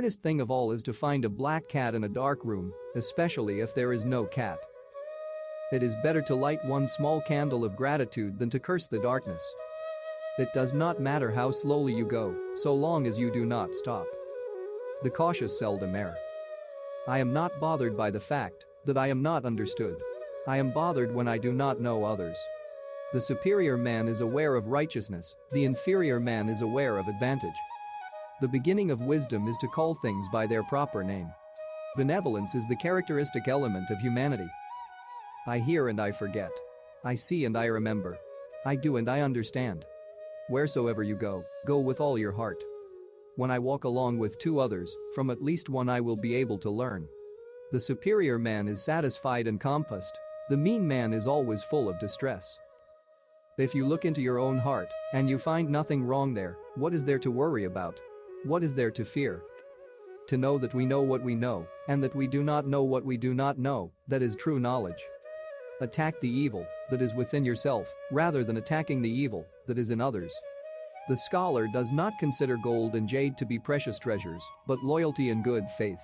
hardest thing of all is to find a black cat in a dark room, especially if there is no cat. It is better to light one small candle of gratitude than to curse the darkness. It does not matter how slowly you go, so long as you do not stop. The cautious seldom err. I am not bothered by the fact that I am not understood. I am bothered when I do not know others. The superior man is aware of righteousness, the inferior man is aware of advantage. The beginning of wisdom is to call things by their proper name. Benevolence is the characteristic element of humanity. I hear and I forget. I see and I remember. I do and I understand. Wheresoever you go, go with all your heart. When I walk along with two others, from at least one I will be able to learn. The superior man is satisfied and compassed. The mean man is always full of distress. If you look into your own heart and you find nothing wrong there, what is there to worry about? What is there to fear? To know that we know what we know and that we do not know what we do not know, that is true knowledge. Attack the evil that is within yourself rather than attacking the evil that is in others. The scholar does not consider gold and jade to be precious treasures, but loyalty and good faith.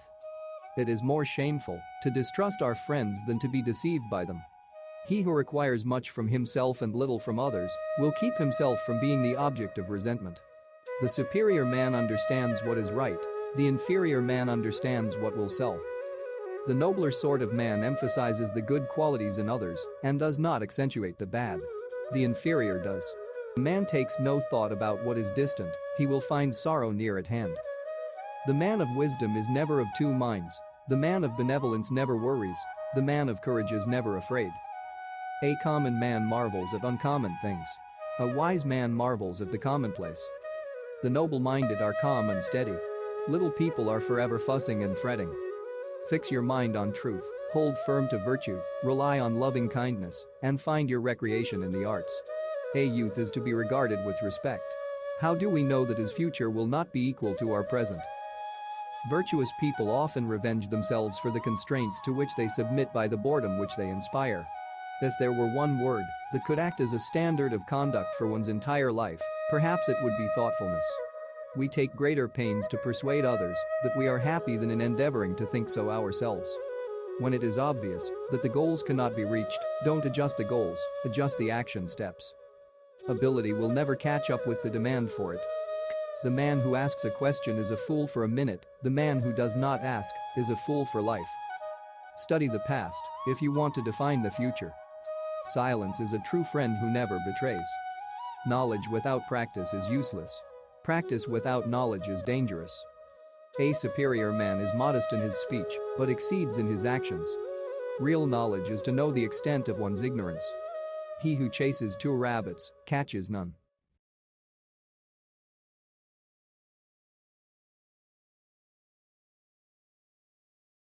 It is more shameful to distrust our friends than to be deceived by them. He who requires much from himself and little from others will keep himself from being the object of resentment. The superior man understands what is right, the inferior man understands what will sell. The nobler sort of man emphasizes the good qualities in others and does not accentuate the bad. The inferior does. A man takes no thought about what is distant, he will find sorrow near at hand. The man of wisdom is never of two minds, the man of benevolence never worries, the man of courage is never afraid. A common man marvels at uncommon things. A wise man marvels at the commonplace. The noble-minded are calm and steady. Little people are forever fussing and fretting. Fix your mind on truth, hold firm to virtue, rely on loving kindness, and find your recreation in the arts. A youth is to be regarded with respect. How do we know that his future will not be equal to our present? Virtuous people often revenge themselves for the constraints to which they submit by the boredom which they inspire. If there were one word that could act as a standard of conduct for one's entire life, perhaps it would be thoughtfulness. We take greater pains to persuade others that we are happy than in endeavoring to think so ourselves. When it is obvious that the goals cannot be reached, don't adjust the goals, adjust the action steps. Ability will never catch up with the demand for it. The man who asks a question is a fool for a minute, the man who does not ask is a fool for life. Study the past if you want to define the future. Silence is a true friend who never betrays. Knowledge without practice is useless. Practice without knowledge is dangerous. A superior man is modest in his speech, but exceeds in his actions. Real knowledge is to know the extent of one's ignorance. He who chases two rabbits catches none.